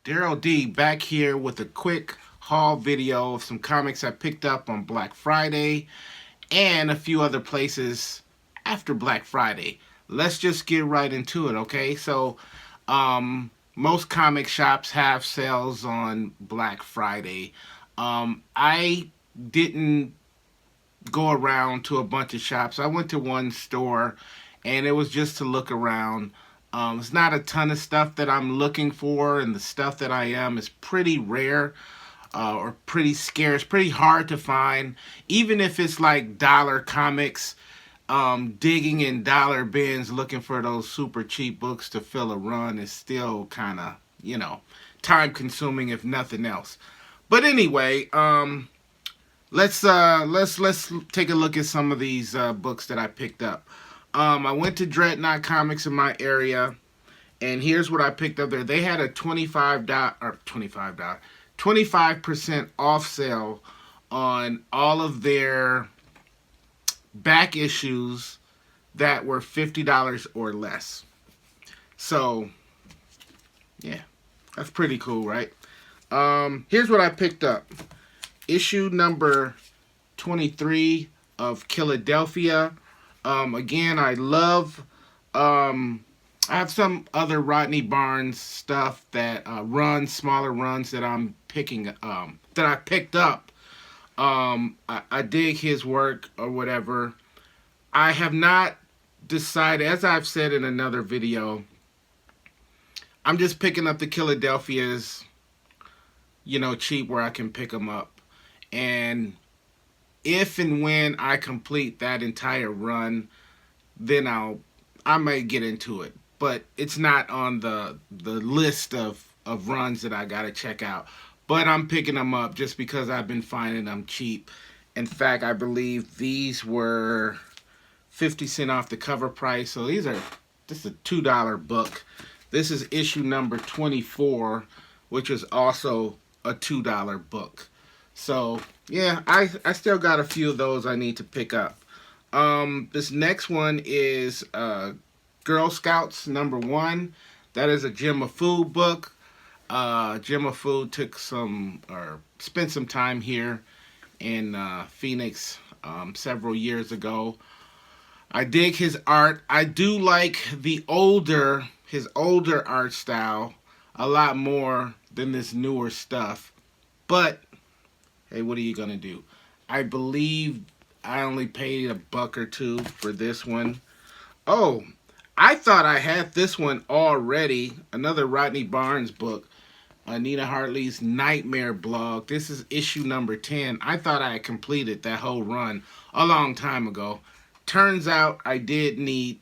Daryl D back here with a quick haul video of some comics I picked up on Black Friday and a few other places after Black Friday. Let's just get right into it, okay? Most comic shops have sales on Black Friday. I didn't go around to a bunch of shops. I went to one store and it was just to look around. It's not a ton of stuff that I'm looking for, and the stuff that I am is pretty rare or pretty scarce, pretty hard to find. Even if it's like dollar comics, digging in dollar bins looking for those super cheap books to fill a run is still kind of, time consuming if nothing else. But anyway, let's take a look at some of these books that I picked up. I went to Dreadnought Comics in my area, and here's what I picked up there. They had a $25 25% off sale on all of their back issues that were $50 or less. So yeah, that's pretty cool, right? Here's what I picked up. Issue number 23 of Philadelphia. Again, I love. I have some other Rodney Barnes stuff that smaller runs that I'm picking. That I picked up. I dig his work or whatever. I have not decided, as I've said in another video. I'm just picking up the Philadelphia's, cheap where I can pick them up. And if and when I complete that entire run, then I may get into it. But it's not on the list of runs that I gotta check out. But I'm picking them up just because I've been finding them cheap. In fact, I believe these were 50 cents off the cover price. So this is a $2 book. This is issue number 24, which is also a $2 book. So yeah, I still got a few of those I need to pick up. This next one is Girl Scouts #1. That is a Jim Fu book. Jim Fu spent some time here in Phoenix several years ago. I dig his art. I do like his older art style a lot more than this newer stuff. But hey, what are you gonna do? I believe I only paid a buck or two for this one. Oh, I thought I had this one already. Another Rodney Barnes book. Nina Hartley's Nightmare blog. This is issue number 10. I thought I had completed that whole run a long time ago. Turns out I did need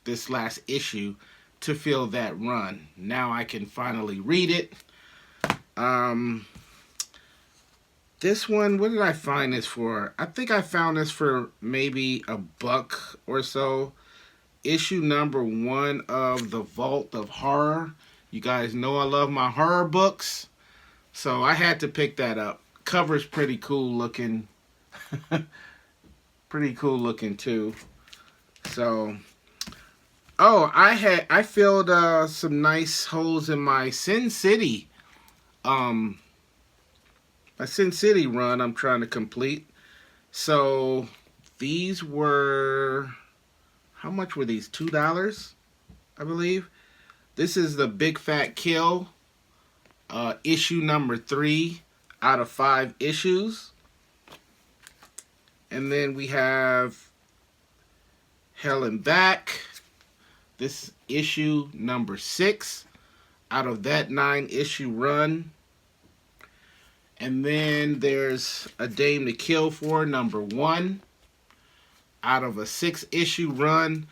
this last issue to fill that run. Now I can finally read it. This one, what did I find this for? I think I found this for maybe a buck or so. Issue number 1 of The Vault of Horror. You guys know I love my horror books, so I had to pick that up. Cover's pretty cool looking. Pretty cool looking too. So, I filled some nice holes in my Sin City run I'm trying to complete. So these were, how much were these? $2, I believe. This is the Big Fat Kill, issue number 3 out of 5 issues. And then we have Hell and Back. This issue number 6 out of that 9 issue run. And then there's A Dame to Kill For number 1 out of a 6 issue run.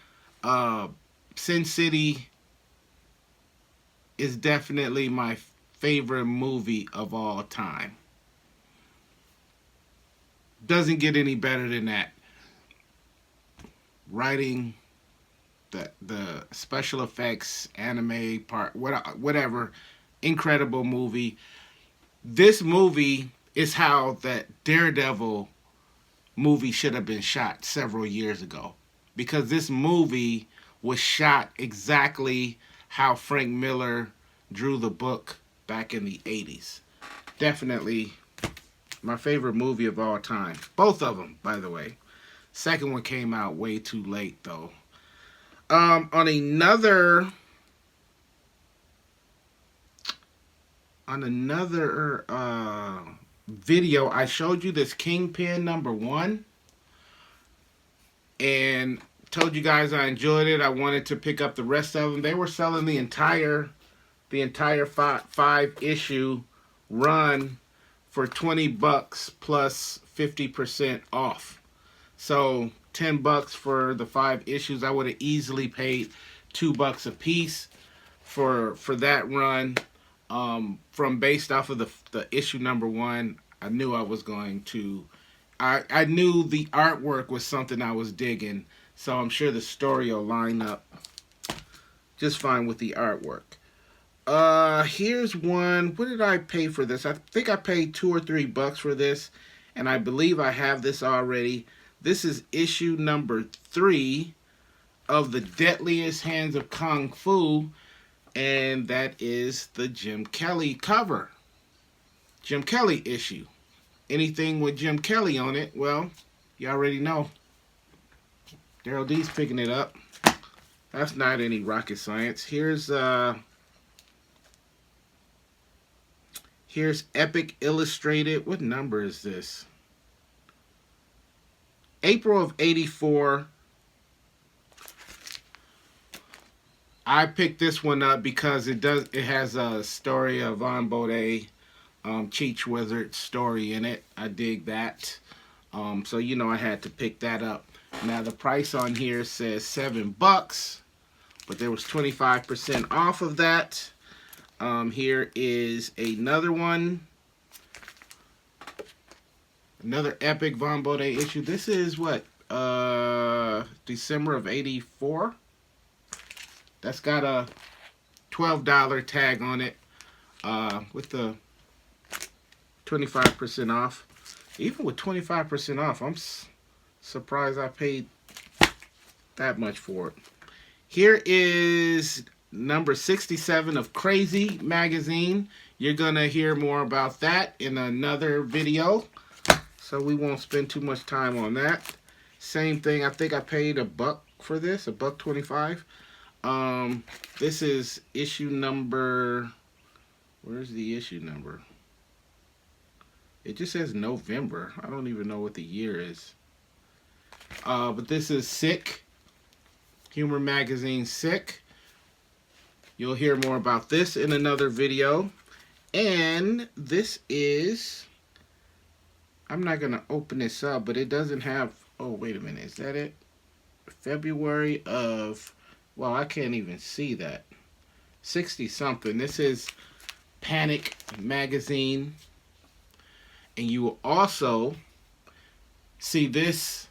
Sin City is definitely my favorite movie of all time. Doesn't get any better than that. Writing, the special effects, anime part, whatever, incredible movie. This movie is how that Daredevil movie should have been shot several years ago, because this movie was shot exactly how Frank Miller drew the book back in the 80s. Definitely my favorite movie of all time. Both of them, by the way. Second one came out way too late, though. On another video, I showed you this Kingpin #1, and told you guys I enjoyed it. I wanted to pick up the rest of them. They were selling the entire five issue run for $20 plus 50% off. So $10 for the 5 issues. I would have easily paid $2 a piece for that run. From based off of the issue #1, I knew I was going to. I knew the artwork was something I was digging, so I'm sure the story will line up just fine with the artwork. Here's one. What did I pay for this? I think I paid $2 or $3 for this, and I believe I have this already. This is issue #3 of The Deadliest Hands of Kung Fu, and that is the Jim Kelly cover. Jim Kelly issue. Anything with Jim Kelly on it, well, you already know. Daryl D's picking it up. That's not any rocket science. Here's Epic Illustrated. What number is this? April of '84. I picked this one up because it has a story of Von Bode, Cheech Wizard story in it. I dig that. So you know I had to pick that up. Now the price on here says $7, but there was 25% off of that. Here is another one. Another Epic Von Bode issue. This is what? December of '84. That's got a $12 tag on it with the 25% off. Even with 25% off, I'm surprised I paid that much for it. Here is number 67 of Crazy magazine. You're going to hear more about that in another video, so we won't spend too much time on that. Same thing, I think I paid $1 for this, $1.25. This is issue number, where's the issue number? It just says November. I don't even know what the year is. But this is Sick. Humor magazine Sick. You'll hear more about this in another video. And this is, I'm not going to open this up, but it doesn't have, oh, wait a minute. Is that it? February of, well, I can't even see that. 60 something. This is Panic magazine. And you will also see this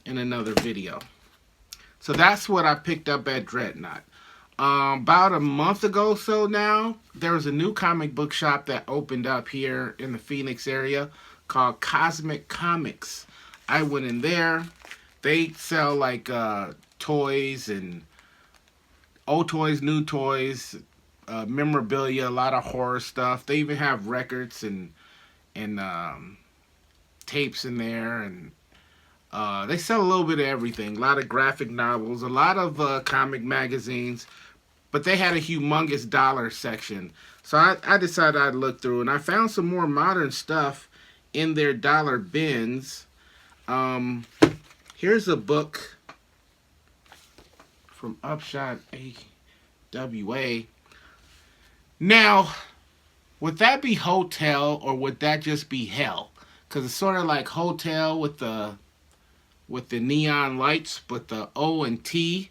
in another video. So that's what I picked up at Dreadnought. About a month ago so now, there was a new comic book shop that opened up here in the Phoenix area called Cosmic Comics. I went in there. They sell like toys and old toys, new toys, memorabilia, a lot of horror stuff. They even have records and tapes in there, and they sell a little bit of everything. A lot of graphic novels, a lot of comic magazines, but they had a humongous dollar section. So I decided I'd look through, and I found some more modern stuff in their dollar bins. Here's a book from Upshot AWA. Now, would that be hotel or would that just be hell? Because it's sort of like hotel with the neon lights, but the O and T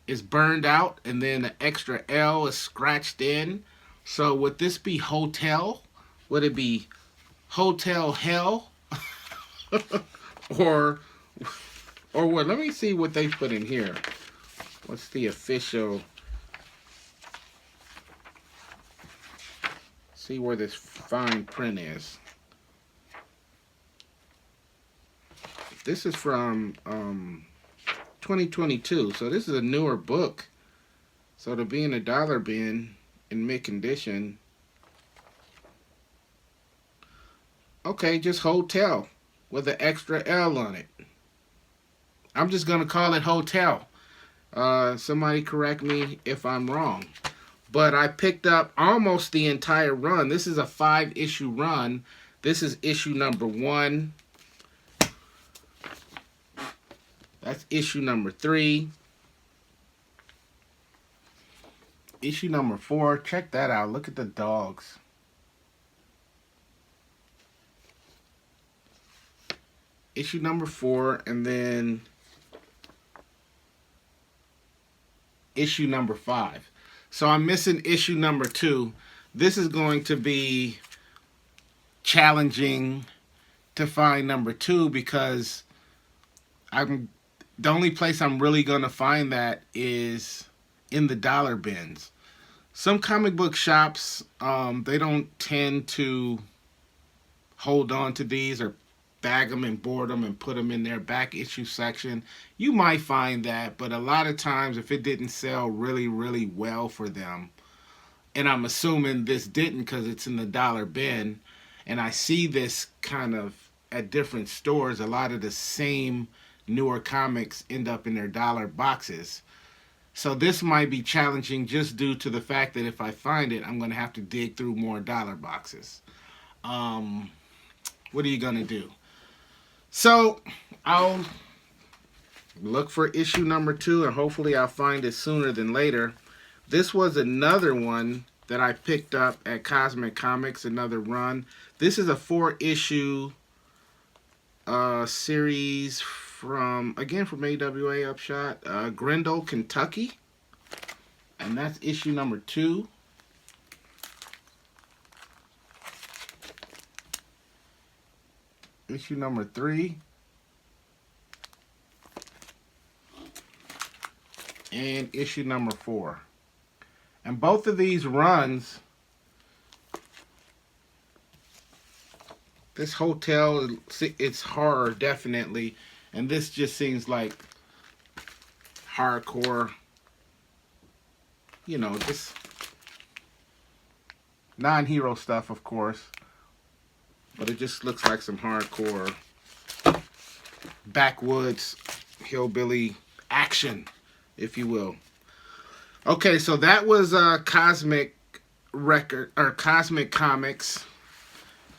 is burned out, and then the extra L is scratched in. So would this be hotel? Would it be hotel hell? or what? Let me see what they put in here. What's the official? See where this fine print is. This is from 2022, so this is a newer book. So to be in a dollar bin, in mid condition. Okay, just hotel with an extra L on it. I'm just gonna call it hotel. Somebody correct me if I'm wrong. But I picked up almost the entire run. This is a 5-issue run. This is issue number 1. That's issue number 3. Issue number 4. Check that out. Look at the dogs. Issue number 4, and then issue number 5. So I'm missing issue number 2. This is going to be challenging to find number 2 because the only place I'm really going to find that is in the dollar bins. Some comic book shops, they don't tend to hold on to these or bag them and board them and put them in their back issue section. You might find that, but a lot of times if it didn't sell really, really well for them, and I'm assuming this didn't because it's in the dollar bin, and I see this kind of at different stores, a lot of the same newer comics end up in their dollar boxes. So this might be challenging just due to the fact that if I find it, I'm going to have to dig through more dollar boxes. What are you going to do? So I'll look for issue number 2, and hopefully I'll find it sooner than later. This was another one that I picked up at Cosmic Comics, another run. This is a 4-issue series from AWA Upshot, Grendel, Kentucky. And that's issue number 2. Issue number 3. And issue number 4. And both of these runs, this hotel, it's horror definitely, and this just seems like hardcore, you know, just non-hero stuff, of course, but it just looks like some hardcore backwoods hillbilly action, if you will. Okay, so that was Cosmic Comics,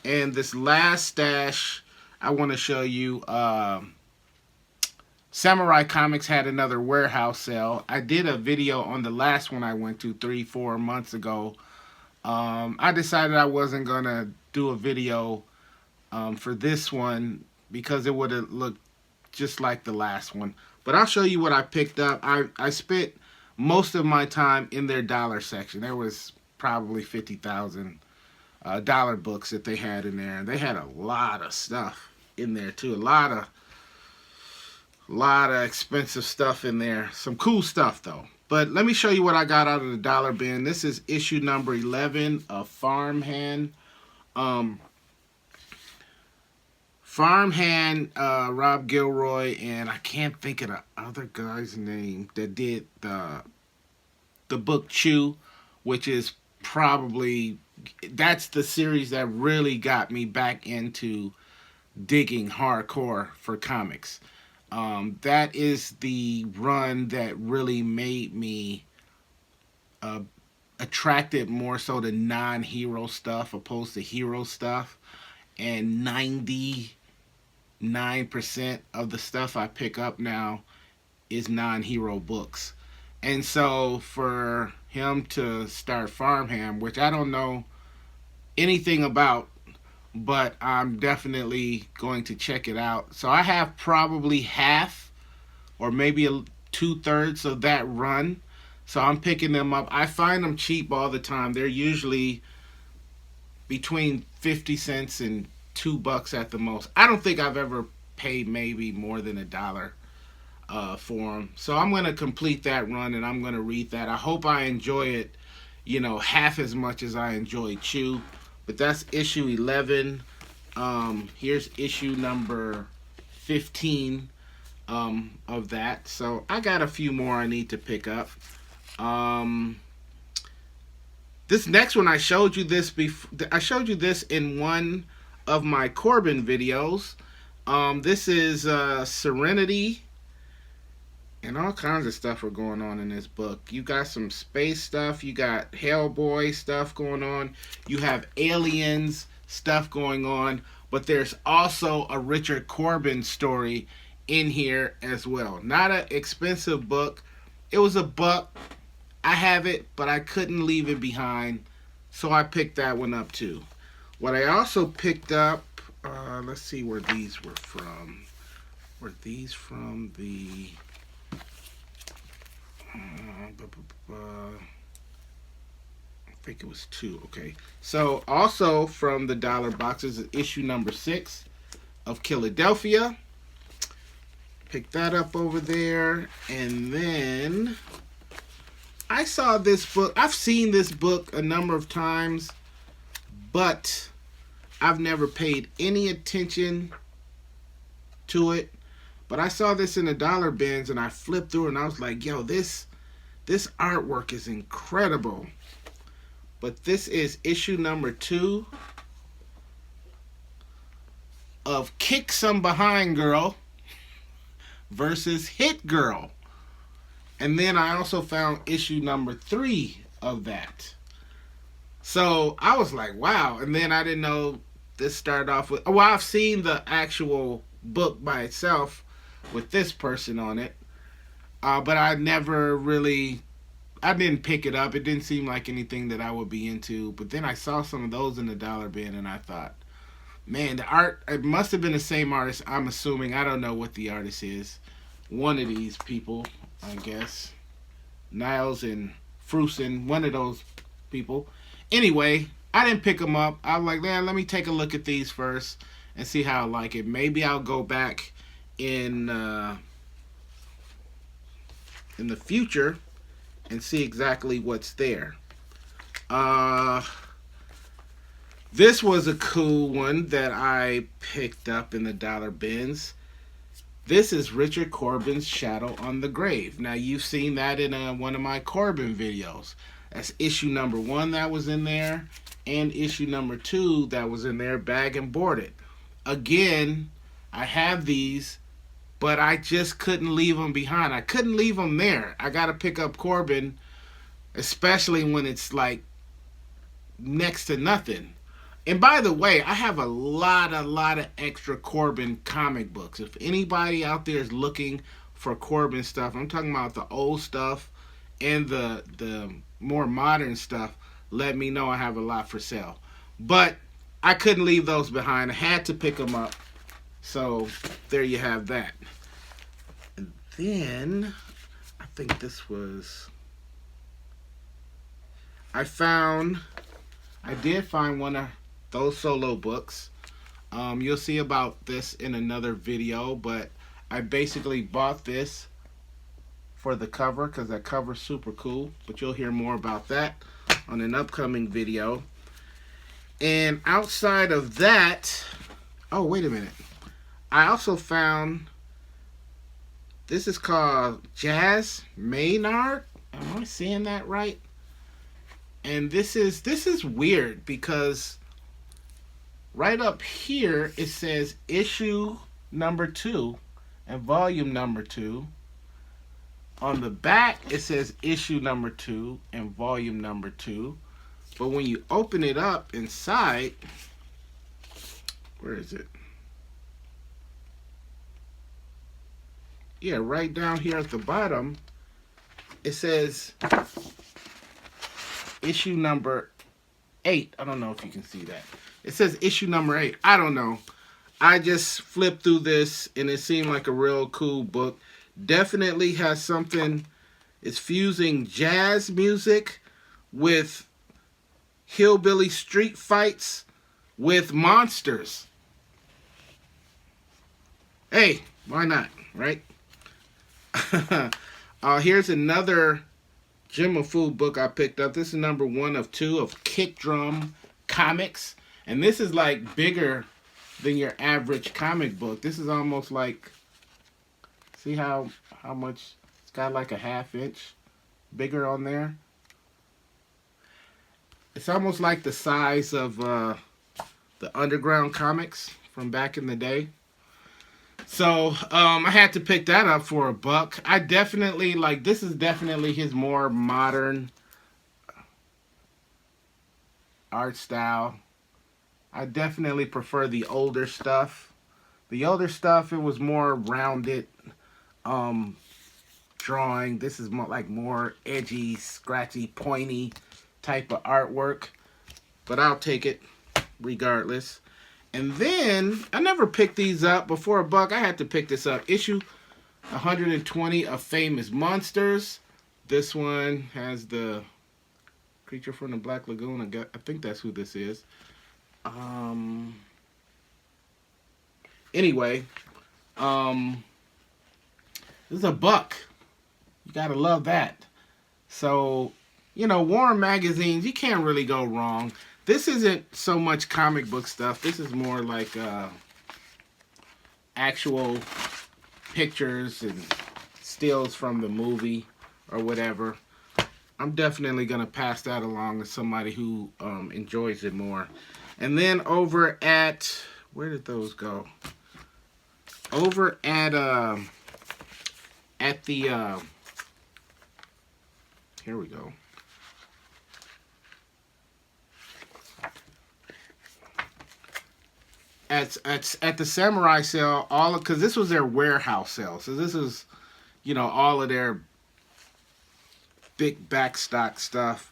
and this last stash I want to show you. Samurai Comics had another warehouse sale. I did a video on the last one I went to 3-4 months ago. I decided I wasn't gonna do a video for this one because it would have looked just like the last one. But I'll show you what I picked up. I spent most of my time in their dollar section. There was probably 50,000 dollar books that they had in there, and they had a lot of stuff in there too. A lot of expensive stuff in there. Some cool stuff though. But let me show you what I got out of the dollar bin. This is issue number 11 of Farmhand. Farmhand, Rob Gilroy, and I can't think of the other guy's name that did the book Chew, which is probably, that's the series that really got me back into digging hardcore for comics. That is the run that really made me attracted more so to non-hero stuff opposed to hero stuff, and 99% of the stuff I pick up now is non-hero books. And so for him to start Farmhand, which I don't know anything about, but I'm definitely going to check it out. So I have probably half or maybe 2/3 of that run. So I'm picking them up. I find them cheap all the time. They're usually between 50 cents and $2 at the most. I don't think I've ever paid maybe more than $1 for them. So I'm going to complete that run and I'm going to read that. I hope I enjoy it, you know, half as much as I enjoy Chew. But that's issue 11. Here's issue number 15 of that. So I got a few more I need to pick up. This next one, I showed you this before. I showed you this in one of my Corbin videos. This is Serenity, and all kinds of stuff are going on in this book. You got some space stuff. You got Hellboy stuff going on. You have aliens stuff going on. But there's also a Richard Corbin story in here as well. Not an expensive book. It was a buck. I have it, but I couldn't leave it behind, so I picked that one up too. What I also picked up, let's see where these were from. Were these from the... I think it was two. Okay. So also from the dollar boxes is issue number 6 of Philadelphia. Pick that up over there. And then I saw this book. I've seen this book a number of times, but I've never paid any attention to it. But I saw this in the dollar bins and I flipped through and I was like, yo, this artwork is incredible. But this is issue number 2 of Kick Some Behind Girl versus Hit Girl. And then I also found issue number 3 of that. So I was like, wow. And then I didn't know this started off with... Well, I've seen the actual book by itself with this person on it. But I never really... I didn't pick it up. It didn't seem like anything that I would be into. But then I saw some of those in the dollar bin and I thought, man, the art... It must have been the same artist, I'm assuming. I don't know what the artist is. One of these people, I guess. Niles and Frusin, one of those people. Anyway, I didn't pick them up. I was like, man, let me take a look at these first and see how I like it. Maybe I'll go back in the future and see exactly what's there. This was a cool one that I picked up in the dollar bins. This is Richard Corbin's Shadow on the Grave. Now, you've seen that in one of my Corbin videos. That's issue number 1 that was in there, and issue number 2 that was in there, bag and boarded. Again, I have these, but I just couldn't leave them behind. I couldn't leave them there. I got to pick up Corbin, especially when it's like next to nothing. And by the way, I have a lot of extra Corbin comic books. If anybody out there is looking for Corbin stuff, I'm talking about the old stuff and the more modern stuff, let me know. I have a lot for sale. But I couldn't leave those behind. I had to pick them up. So there you have that. And then I think this was... I did find one of those solo books. You'll see about this in another video, but I basically bought this for the cover because that cover's super cool, but you'll hear more about that on an upcoming video. And outside of that, oh, wait a minute. I also found, this is called Jas Maynard. Am I saying that right? And this is weird because right up here it says issue number 2 and volume number 2. On the back it says issue number 2 and volume number 2. But when you open it up inside, where is it? Yeah, right down here at the bottom, it says issue number 8. I don't know if you can see that. It says issue number 8. I don't know. I just flipped through this and it seemed like a real cool book. Definitely has something. It's fusing jazz music with hillbilly street fights with monsters. Hey, why not, right? Here's another Jim Mahfood book I picked up. This is number 1 of 2 of Kick Drum Comics. And this is like bigger than your average comic book. This is almost like, see how much, it's got like a 1/2 inch bigger on there. It's almost like the size of the underground comics from back in the day. So I had to pick that up for $1. I definitely like, this is definitely his more modern art style. I definitely prefer the older stuff. The older stuff, it was more rounded um, drawing. This is more like more edgy, scratchy, pointy type of artwork. But I'll take it regardless. And then I never picked these up before $1. I had to pick this up. Issue 120 of Famous Monsters. This one has the creature from the Black Lagoon. I think that's who this is. Anyway, this is $1. You gotta love that. So, Warren magazines, you can't really go wrong. This isn't so much comic book stuff. This is more like actual pictures and stills from the movie or whatever. I'm definitely going to pass that along to somebody who enjoys it more. And then over at, where did those go? Over at the, here we go. At the Samurai sale, because this was their warehouse sale. So this is, all of their big backstock stuff.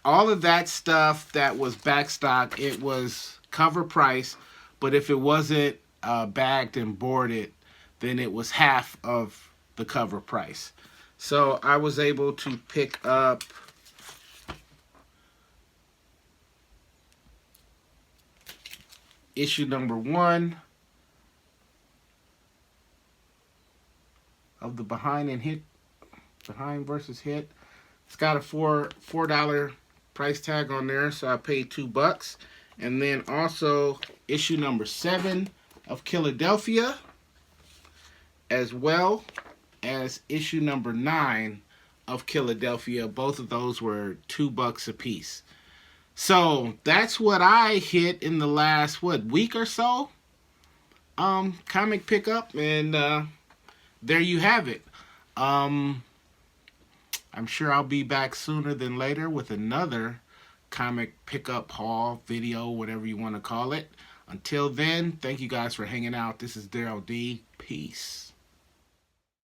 All of that stuff that was backstock, it was cover price, but if it wasn't bagged and boarded, then it was half of the cover price. So I was able to pick up issue number 1 of the Behind versus Hit. It's got a $4 price tag on there, so I paid $2. And then also issue number 7 of Philadelphia, as well as issue number 9 of Philadelphia. Both of those were $2 a piece. So that's what I hit in the last week or so. Comic pickup, and there you have it. I'm sure I'll be back sooner than later with another comic pickup haul, video, whatever you want to call it. Until then, thank you guys for hanging out. This is Daryl D. Peace.